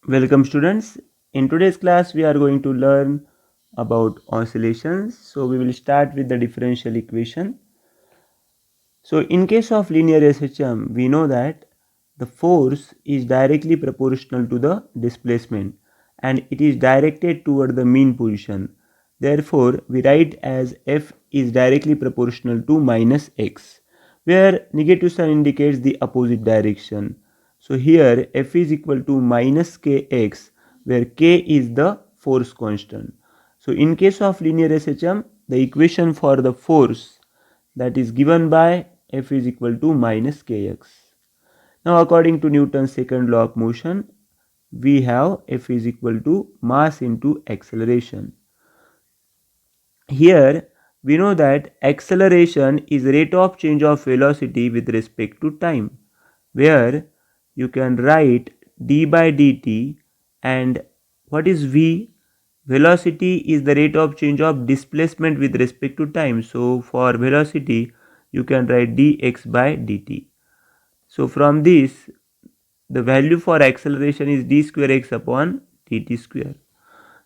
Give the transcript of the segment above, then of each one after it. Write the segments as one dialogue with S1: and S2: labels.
S1: Welcome students. In today's class we are going to learn about oscillations. So we will start with the differential equation. So in case of linear SHM we know that the force is directly proportional to the displacement and it is directed toward the mean position. Therefore we write as F is directly proportional to minus x, where negative sign indicates the opposite direction. So here F is equal to minus kx, where k is the force constant. So in case of linear SHM, the equation for the force, that is given by F is equal to minus kx. Now according to Newton's second law of motion, we have F is equal to mass into acceleration. Here we know that acceleration is rate of change of velocity with respect to time, where you can write d by dt, and what is v? Velocity is the rate of change of displacement with respect to time. So for velocity you can write dx by dt. So from this the value for acceleration is d square x upon dt square.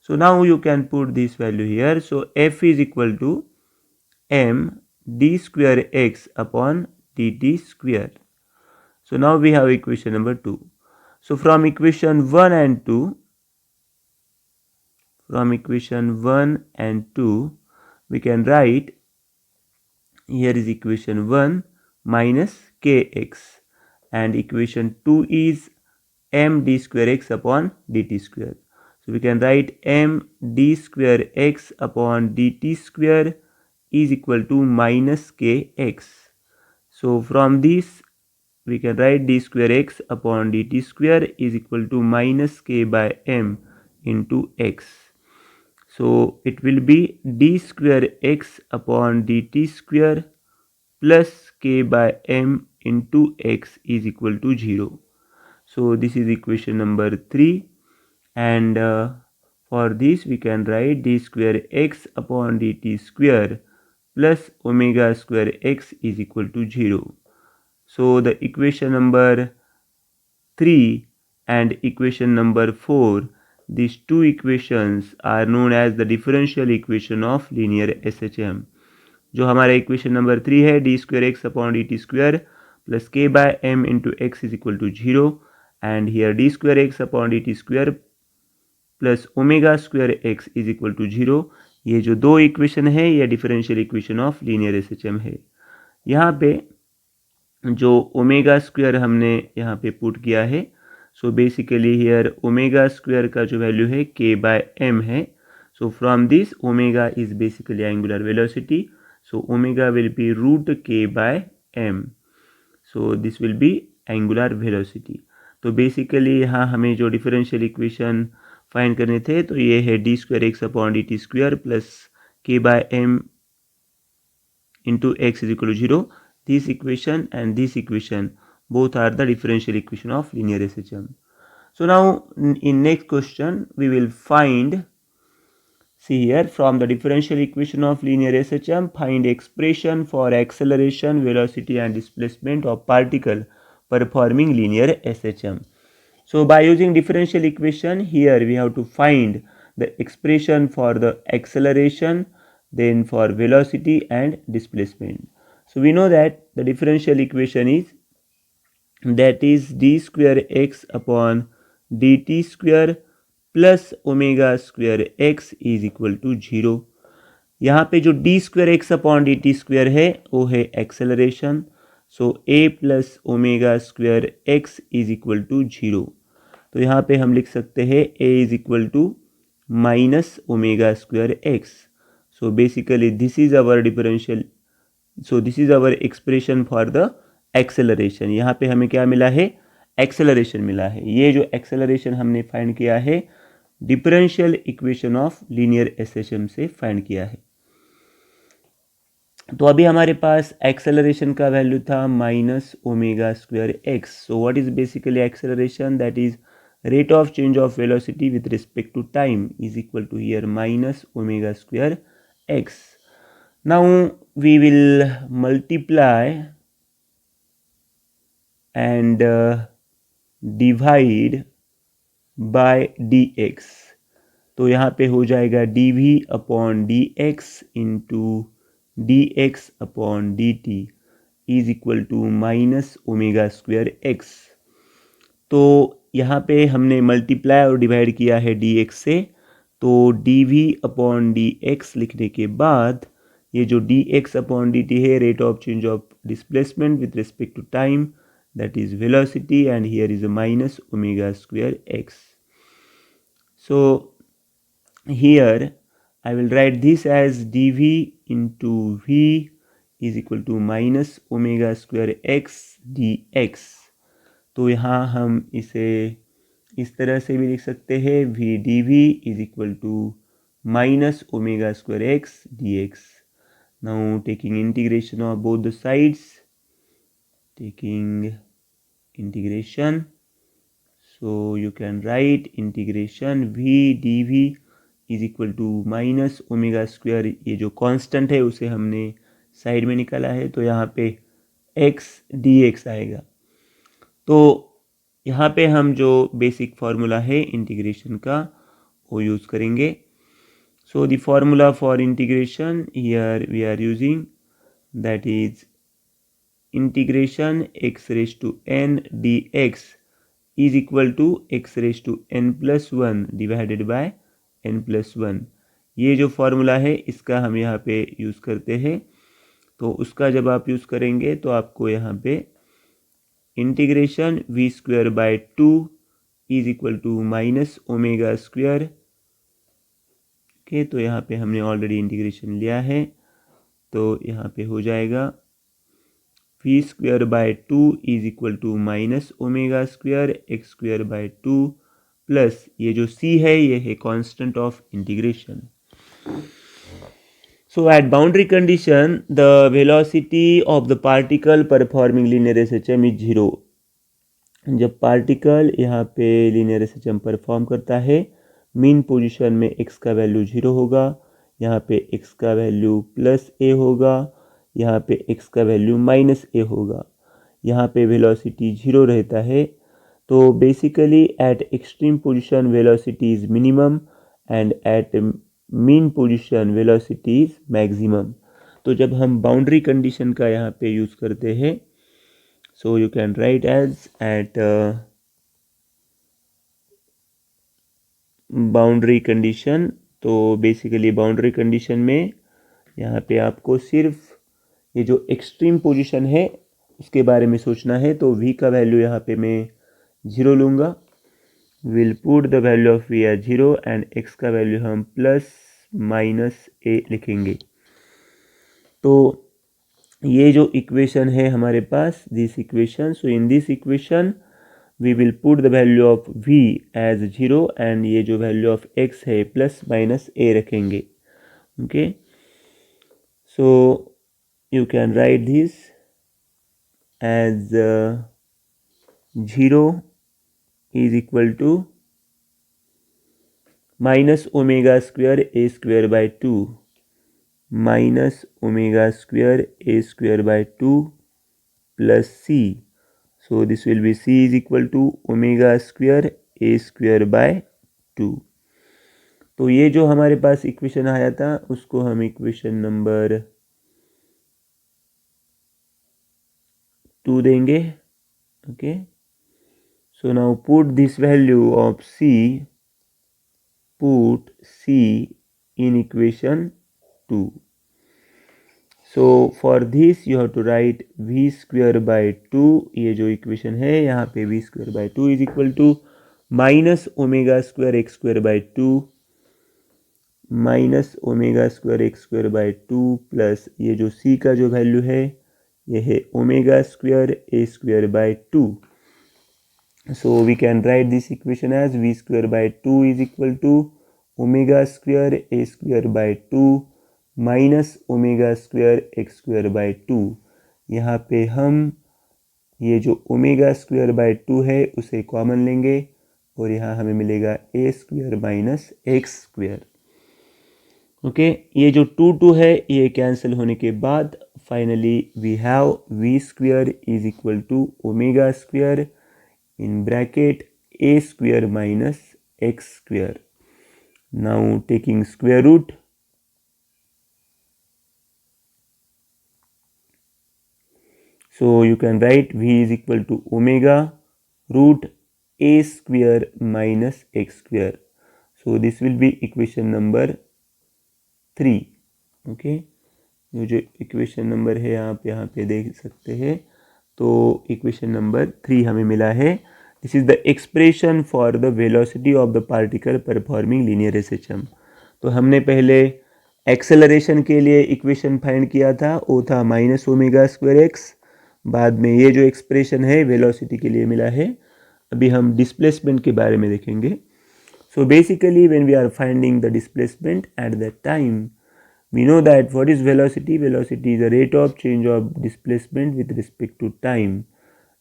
S1: So now you can put this value here. So F is equal to m d square x upon dt square. So now we have equation number 2. So from equation 1 and 2, we can write, here is equation 1 minus kx, and equation 2 is m d square x upon dt square. So we can write m d square x upon dt square is equal to minus kx. So from this we can write d square x upon dt square is equal to minus k by m into x. So it will be d square x upon dt square plus k by m into x is equal to 0. So this is equation number 3, and for this we can write d square x upon dt square plus omega square x is equal to 0. So the equation number 3 and equation number 4, these two equations are known as the differential equation of linear SHM. जो हमारा equation number 3 है, d square x upon d t square plus k by m into x is equal to 0, and here d square x upon d t square plus omega square x is equal to 0. ये जो दो equation है ये differential equation of linear SHM है. यहाँ पे जो omega square हमने यहाँ पे पुट किया है, so basically here omega square का जो वैल्यू है के बाय एम है. So from this omega is basically angular velocity, so omega will be root k by m. So this will be angular velocity. तो basically यहाँ हमें जो differential equation find करने थे, तो ये है d square x upon d t square plus k by m into x is equal to 0. This equation and this equation both are the differential equation of linear SHM. So now in next question we will find, see here, from the differential equation of linear SHM, find expression for acceleration, velocity and displacement of particle performing linear SHM. So by using differential equation, here we have to find the expression for the acceleration, then for velocity and displacement. So we know that the differential equation is, that is d square x upon dt square plus omega square x is equal to 0. यहाँ पे जो d square x upon d t square है वो है acceleration. So a plus omega square x is equal to 0. तो यहाँ पे हम लिख सकते हैं a is equal to minus omega square x. So basically this is our differential, so this is our expression for the acceleration. यहाँ पे हमें क्या मिला है? एक्सेलरेशन मिला है. ये जो एक्सेलरेशन हमने फाइंड किया है differential equation of linear SHM से फाइंड किया है. तो अभी हमारे पास एक्सेलरेशन का वैल्यू था minus omega square x. So what is basically acceleration? That is rate of change of velocity with respect to time is equal to here minus omega square x. Now we will multiply and divide by d x. तो यहाँ पे हो जाएगा d v upon d x into d x upon d t is equal to minus omega square x. तो यहाँ पे हमने multiply और डिवाइड किया है डी एक्स से, तो d v upon d x लिखने के बाद ये जो d x upon d t है, rate of change of displacement with respect to time, that is velocity, and here is a minus omega square x. So here I will write this as dv into v is equal to minus omega square x dx. तो यहाँ हम इसे इस तरह से भी लिख सकते हैं, v dv is equal to minus omega square x dx. Now taking integration of both the sides, taking integration, so you can write integration v dv is equal to minus omega square, ये जो constant है उसे हमने side में निकाला है, तो यहाँ पे x dx आएगा. तो यहाँ पे हम जो बेसिक फार्मूला है इंटीग्रेशन का वो यूज़ करेंगे. So the formula for integration here we are using, that is integration x raise to n dx is equal to x raise to n plus 1 divided by n plus 1. ये जो formula है इसका हम यहाँ पे use करते हैं. तो उसका जब आप यूज़ करेंगे तो आपको यहाँ पे integration v square by 2 is equal to minus omega square. Okay, तो यहाँ पे हमने ऑलरेडी इंटीग्रेशन लिया है, तो यहाँ पे हो जाएगा v square by 2 is equal to minus omega square x square by 2 plus ये जो c है ये है constant of integration. So at boundary condition the velocity of the particle performing linear SHM is 0. जब पार्टिकल यहाँ पे linear SHM perform करता है, मीन पोजीशन में x का वैल्यू 0 होगा, यहाँ पे x का वैल्यू प्लस a होगा, यहाँ पे x का वैल्यू माइनस a होगा, यहाँ पे वेलोसिटी 0 रहता है. तो basically at extreme position velocity is minimum and at mean position velocity is maximum. तो जब हम बाउंड्री कंडीशन का यहाँ पे यूज़ करते हैं, so you can write as at boundary condition. तो बेसिकली बाउंड्री कंडीशन में यहाँ पे आपको सिर्फ ये जो एक्सट्रीम पोजीशन है उसके बारे में सोचना है. तो v का वैल्यू यहाँ पे मैं 0 लूँगा. Will put the value of v as 0 and x का वैल्यू हम प्लस माइनस a लिखेंगे. तो ये जो इक्वेशन है हमारे पास, this equation, so in this equation we will put the value of v as 0 and ये जो वैल्यू ऑफ x है प्लस माइनस a रखेंगे. Okay, so you can write this as 0 is equal to minus omega square a square by 2 minus omega square a square by 2 plus c. So this will be c is equal to omega square a square by 2. तो ये जो हमारे पास equation आया था उसको हम equation number 2 देंगे. Okay, so now put this value of c, put c in equation 2. So for this you have to write v square by 2. ये जो इक्वेशन है यहाँ पे v square by 2 is equal to minus omega square x square by 2 minus omega square x square by 2 plus ये जो c का जो value है ये है omega square a square by 2. So we can write this equation as v square by 2 is equal to omega square a square by 2 minus omega square x square by 2. यहाँ पे हम ये जो ओमेगा स्क्वायर बाय 2 है उसे common लेंगे और यहाँ हमें मिलेगा a square minus x square. Okay, ये जो 2 है ये कैंसिल होने के बाद finally we have v square is equal to omega square in bracket a square minus x square. Now taking square root, so you can write v is equal to omega root a square minus x square. So this will be equation number 3. Okay, ये जो equation number है आप यहाँ पे देख सकते हैं, तो इक्वेशन नंबर 3 हमें मिला है. This is the expression for the velocity of the particle performing linear SHM. तो हमने पहले एक्सेलरेशन के लिए इक्वेशन फाइंड किया था, वो था माइनस ओमेगा स्क्वायर एक्स. बाद में ये जो एक्सप्रेशन है वेलोसिटी के लिए मिला है. अभी हम डिस्प्लेसमेंट के बारे में देखेंगे. So basically when we are finding the displacement at that time, we know that what is velocity? Velocity is the rate of change of displacement with respect to time.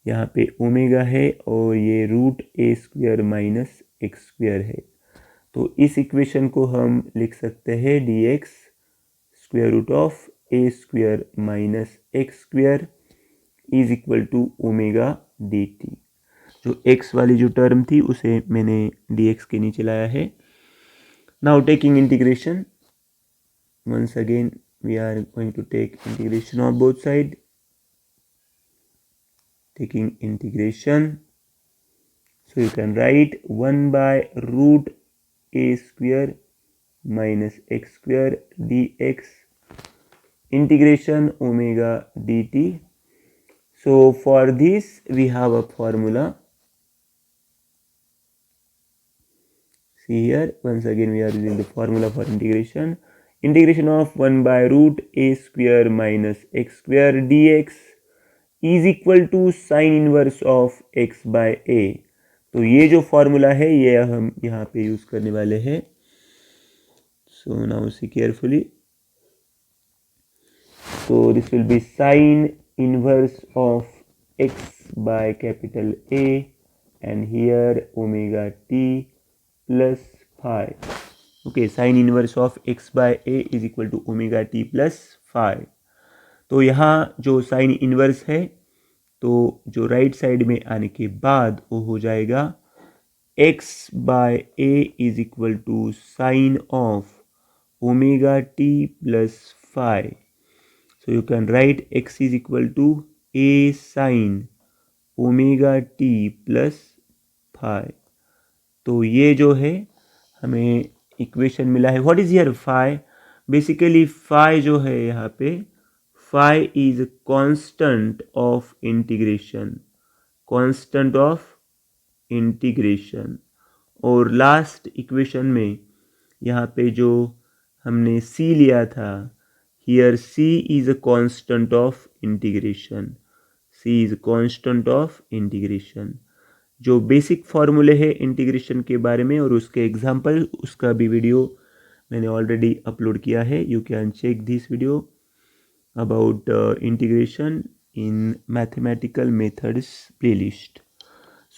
S1: यहाँ पे ओमेगा है और ये root a square minus x square है. तो इस equation को हम लिख सकते हैं d x square root of a square minus x square is equal to omega d t. जो x वाली जो टर्म थी उसे मैंने dx के नीचे लाया है. Now taking integration, once again we are going to take integration of both side. Taking integration, so you can write 1 by root a square minus x square d x integration omega d t. So for this we have a formula. See here, once again we are using the formula for integration. Integration of 1 by root a square minus x square dx is equal to sin inverse of x by a. तो ये जो formula है ये हम यहाँ पे use करने वाले हैं. So now see carefully. So this will be sin inverse of x by capital A and here omega t plus phi. Okay, sin inverse of x by a is equal to omega t plus phi. तो यहाँ जो sine inverse है तो जो right side में आने के बाद वो हो जाएगा x by a is equal to sine of omega t plus phi. So you can write x is equal to a sin omega t plus phi. तो ये जो है हमें इक्वेशन मिला है. What is here phi? Basically phi जो है यहाँ पे phi is constant of integration, constant of integration. और लास्ट इक्वेशन में यहाँ पे जो हमने c लिया था, here c is a constant of integration. c is constant of integration. जो बेसिक फॉर्मूले है इंटीग्रेशन के बारे में और उसके एग्जांपल, उसका भी वीडियो मैंने ऑलरेडी अपलोड किया है. You can check this video about integration in mathematical methods playlist.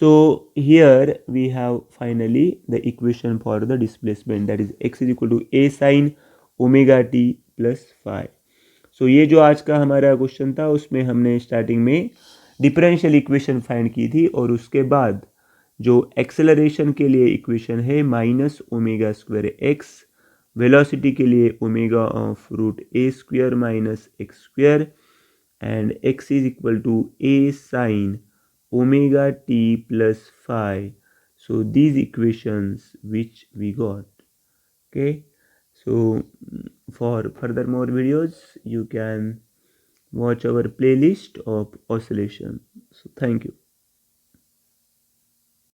S1: So here we have finally the equation for the displacement, that is x is equal to a sin omega t plus phi. So ये जो आज का हमारा question था उसमें हमने starting में differential equation find की थी और उसके बाद जो एक्सेलरेशन के लिए इक्वेशन है minus omega square x, velocity के लिए omega of root a square minus x square and x is equal to a sine omega t plus phi. So these equations which we got. Okay, so for further more videos you can watch our playlist of oscillation. So thank you.